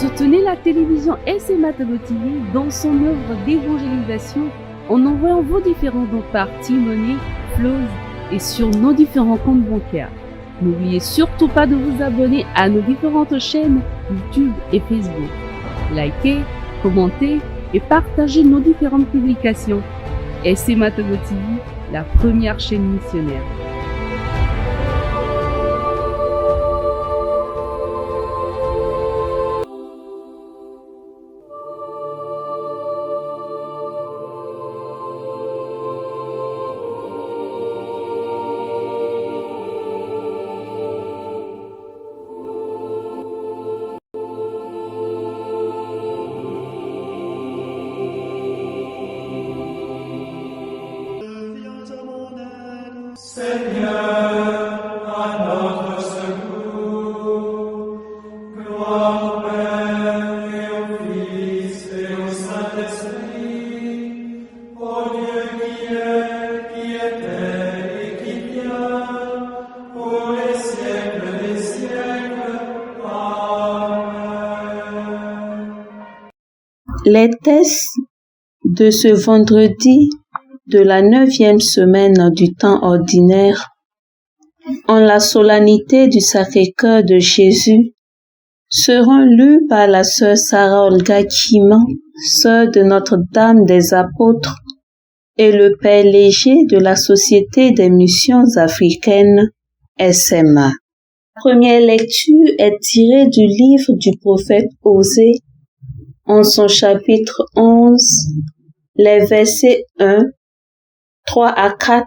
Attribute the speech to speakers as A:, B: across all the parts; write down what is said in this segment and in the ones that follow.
A: Soutenez la télévision SMA Togo TV dans son œuvre d'évangélisation en envoyant vos différents dons par T-Money, Flows et sur nos différents comptes bancaires. N'oubliez surtout pas de vous abonner à nos différentes chaînes YouTube et Facebook. Likez, commentez et partagez nos différentes publications. SMA Togo TV, la première chaîne missionnaire.
B: Seigneur, à notre secours, gloire au Père et au Fils et au Saint-Esprit, au Dieu qui est, qui était et qui vient, pour les siècles des siècles. Amen.
C: Les textes de ce vendredi de la 9e semaine du temps ordinaire, en la solennité du Sacré-Cœur de Jésus, seront lus par la sœur Sarah Olga Kiman, sœur de Notre-Dame des Apôtres, et le Père Léger de la Société des Missions Africaines, SMA. La première lecture est tirée du livre du prophète Osée, en son chapitre 11, les versets 1, 3 à 4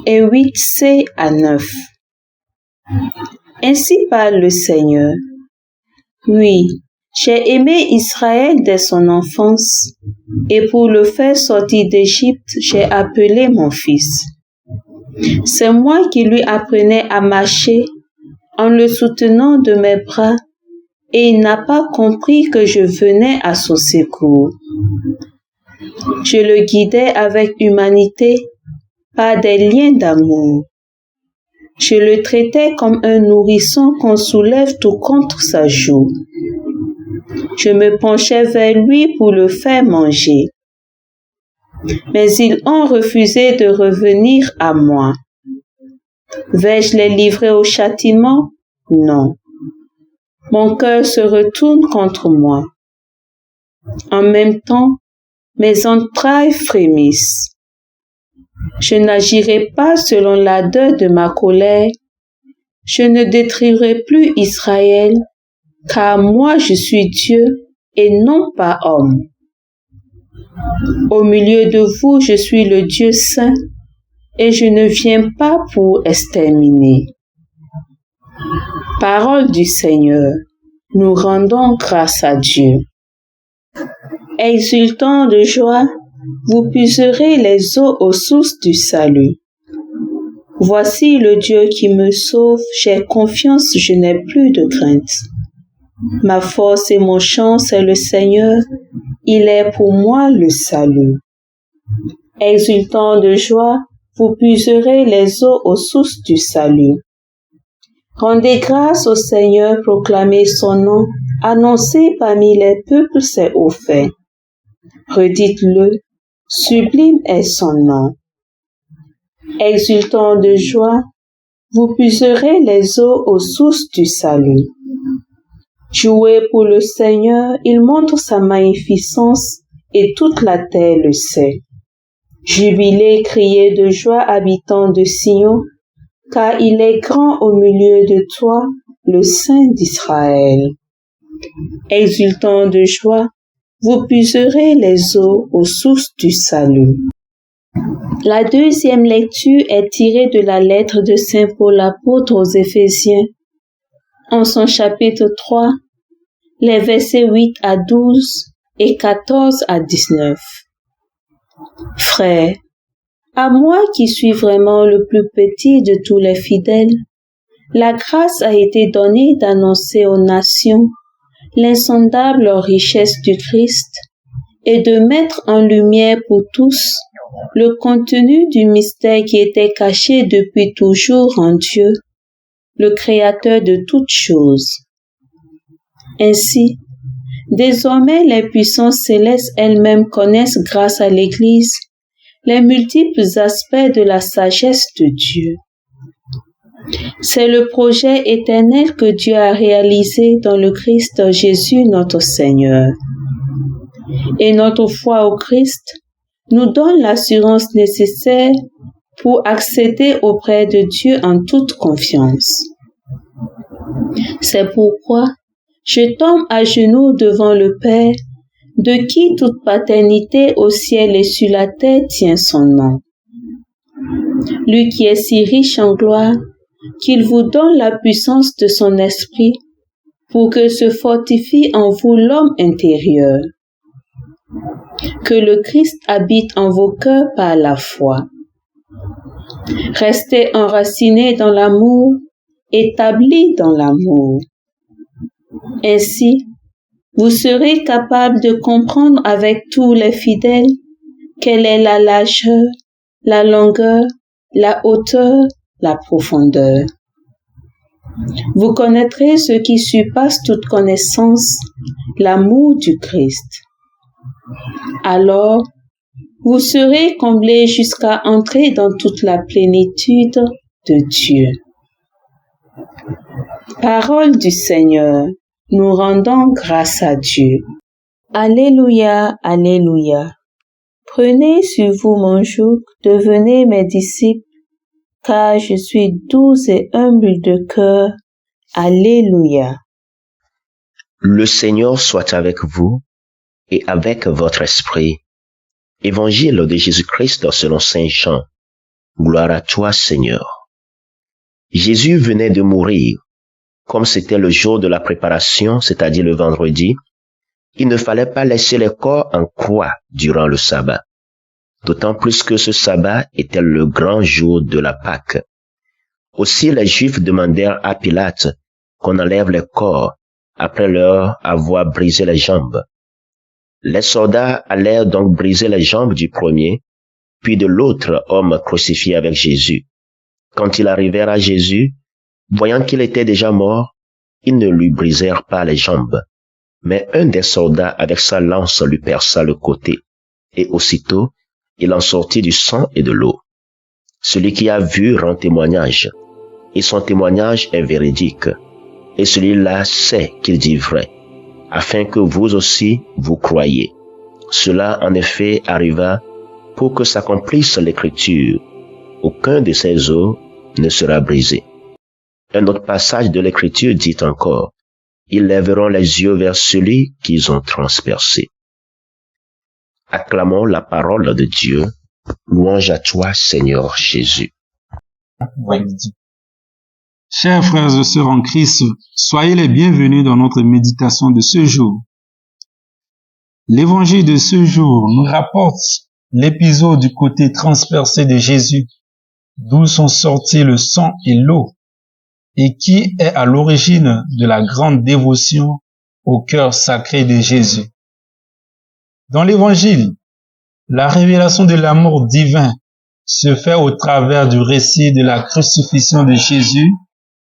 C: et 8c à 9. Ainsi parle le Seigneur. Oui, j'ai aimé Israël dès son enfance, et pour le faire sortir d'Égypte, j'ai appelé mon fils. C'est moi qui lui apprenais à marcher en le soutenant de mes bras, et il n'a pas compris que je venais à son secours. Je le guidais avec humanité par des liens d'amour. Je le traitais comme un nourrisson qu'on soulève tout contre sa joue. Je me penchais vers lui pour le faire manger. Mais ils ont refusé de revenir à moi. Vais-je les livrer au châtiment? Non. Mon cœur se retourne contre moi. En même temps, mes entrailles frémissent. Je n'agirai pas selon l'ardeur de ma colère. Je ne détruirai plus Israël, car moi je suis Dieu et non pas homme. Au milieu de vous, je suis le Dieu saint et je ne viens pas pour exterminer. Parole du Seigneur, nous rendons grâce à Dieu. Exultant de joie, vous puiserez les eaux aux sources du salut. Voici le Dieu qui me sauve, j'ai confiance, je n'ai plus de crainte. Ma force et mon chant, c'est le Seigneur, il est pour moi le salut. Exultant de joie, vous puiserez les eaux aux sources du salut. Rendez grâce au Seigneur, proclamez son nom, annoncez parmi les peuples ses hauts faits. Redites-le, sublime est son nom. Exultant de joie, vous puiserez les eaux aux sources du salut. Jouez pour le Seigneur, il montre sa magnificence et toute la terre le sait. Jubilez, criez de joie, habitants de Sion, car il est grand au milieu de toi, le Saint d'Israël. Exultant de joie, vous puiserez les eaux aux sources du salut. La deuxième lecture est tirée de la lettre de Saint Paul apôtre aux Éphésiens, en son chapitre 3, les versets 8 à 12 et 14 à 19. Frères, à moi qui suis vraiment le plus petit de tous les fidèles, la grâce a été donnée d'annoncer aux nations l'insondable richesse du Christ et de mettre en lumière pour tous le contenu du mystère qui était caché depuis toujours en Dieu, le Créateur de toutes choses. Ainsi, désormais les puissances célestes elles-mêmes connaissent grâce à l'Église les multiples aspects de la sagesse de Dieu. C'est le projet éternel que Dieu a réalisé dans le Christ Jésus notre Seigneur. Et notre foi au Christ nous donne l'assurance nécessaire pour accéder auprès de Dieu en toute confiance. C'est pourquoi je tombe à genoux devant le Père, de qui toute paternité au ciel et sur la terre tient son nom. Lui qui est si riche en gloire, qu'il vous donne la puissance de son esprit pour que se fortifie en vous l'homme intérieur. Que le Christ habite en vos cœurs par la foi. Restez enracinés dans l'amour, établis dans l'amour. Ainsi, vous serez capables de comprendre avec tous les fidèles quelle est la largeur, la longueur, la hauteur, la profondeur. Vous connaîtrez ce qui surpasse toute connaissance, l'amour du Christ. Alors, vous serez comblés jusqu'à entrer dans toute la plénitude de Dieu. Parole du Seigneur, nous rendons grâce à Dieu. Alléluia, Alléluia. Prenez sur vous mon joug, devenez mes disciples, car je suis doux et humble de cœur. Alléluia.
D: Le Seigneur soit avec vous et avec votre esprit. Évangile de Jésus-Christ selon Saint Jean. Gloire à toi, Seigneur. Jésus venait de mourir. Comme c'était le jour de la préparation, c'est-à-dire le vendredi, il ne fallait pas laisser les corps en croix durant le sabbat. D'autant plus que ce sabbat était le grand jour de la Pâque. Aussi les Juifs demandèrent à Pilate qu'on enlève les corps après leur avoir brisé les jambes. Les soldats allèrent donc briser les jambes du premier, puis de l'autre homme crucifié avec Jésus. Quand ils arrivèrent à Jésus, voyant qu'il était déjà mort, ils ne lui brisèrent pas les jambes. Mais un des soldats avec sa lance lui perça le côté, et aussitôt il en sortit du sang et de l'eau. Celui qui a vu rend témoignage, et son témoignage est véridique, et celui-là sait qu'il dit vrai, afin que vous aussi vous croyiez. Cela en effet arriva pour que s'accomplisse l'Écriture. Aucun de ces os ne sera brisé. Un autre passage de l'Écriture dit encore, ils lèveront les yeux vers celui qu'ils ont transpercé. Acclamons la parole de Dieu. Louange à toi, Seigneur Jésus.
E: Chers frères et sœurs en Christ, soyez les bienvenus dans notre méditation de ce jour. L'évangile de ce jour nous rapporte l'épisode du côté transpercé de Jésus, d'où sont sortis le sang et l'eau, et qui est à l'origine de la grande dévotion au cœur sacré de Jésus. Dans l'évangile, la révélation de l'amour divin se fait au travers du récit de la crucifixion de Jésus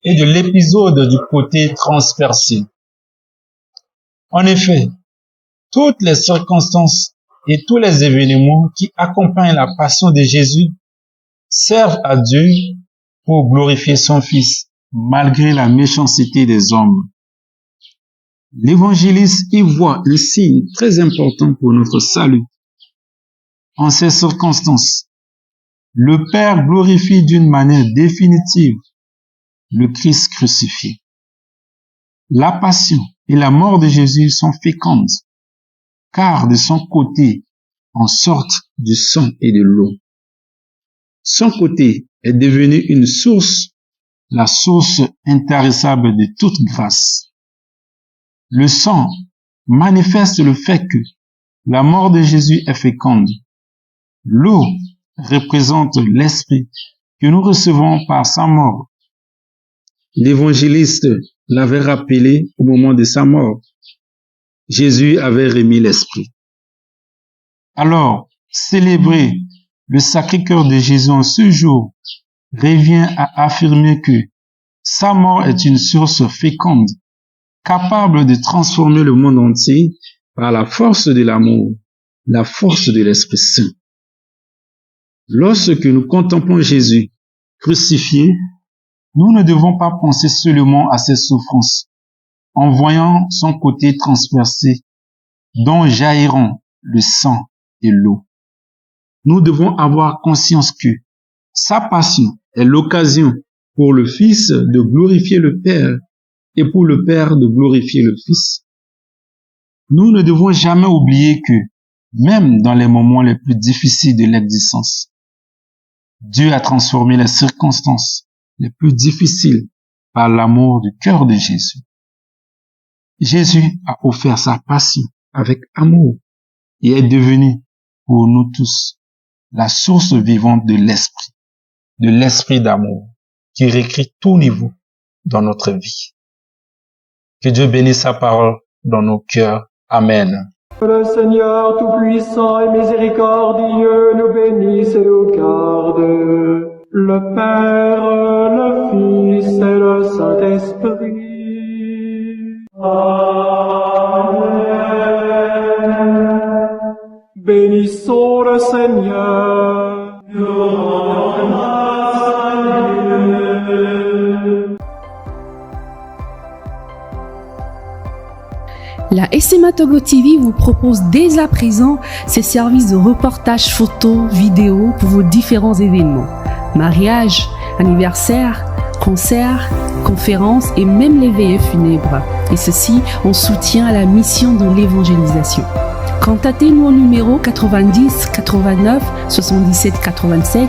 E: et de l'épisode du côté transpercé. En effet, toutes les circonstances et tous les événements qui accompagnent la passion de Jésus servent à Dieu pour glorifier son Fils, malgré la méchanceté des hommes. L'évangéliste y voit un signe très important pour notre salut. En ces circonstances, le Père glorifie d'une manière définitive le Christ crucifié. La passion et la mort de Jésus sont fécondes, car de son côté en sortent du sang et de l'eau. Son côté est devenu une source, la source intarissable de toute grâce. Le sang manifeste le fait que la mort de Jésus est féconde. L'eau représente l'esprit que nous recevons par sa mort. L'évangéliste l'avait rappelé au moment de sa mort. Jésus avait remis l'esprit. Alors, célébrer le Sacré-Cœur de Jésus en ce jour revient à affirmer que sa mort est une source féconde capable de transformer le monde entier par la force de l'amour, la force de l'Esprit Saint. Lorsque nous contemplons Jésus crucifié, nous ne devons pas penser seulement à ses souffrances, en voyant son côté transpercé, dont jailliront le sang et l'eau. Nous devons avoir conscience que sa passion est l'occasion pour le Fils de glorifier le Père et pour le Père de glorifier le Fils. Nous ne devons jamais oublier que, même dans les moments les plus difficiles de l'existence, Dieu a transformé les circonstances les plus difficiles par l'amour du cœur de Jésus. Jésus a offert sa passion avec amour et est devenu, pour nous tous, la source vivante de l'esprit d'amour qui récrit tout niveau dans notre vie. Que Dieu bénisse sa parole dans nos cœurs. Amen.
B: Le Seigneur Tout-Puissant et Miséricordieux nous bénisse et nous garde. Le Père, le Fils et le Saint-Esprit. Amen. Bénissons le Seigneur. Nous rendons grâce à Dieu.
A: La SMA Togo TV vous propose dès à présent ses services de reportage photo, vidéo pour vos différents événements. Mariage, anniversaire, concerts, conférences et même les veillées funèbres. Et ceci en soutien à la mission de l'évangélisation. Contactez-nous au numéro 90 89 77 87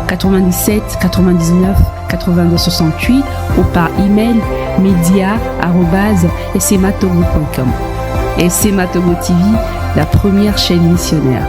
A: 97 99 82 68 ou par email media@smatogo.com. SMA Togo TV, la première chaîne missionnaire.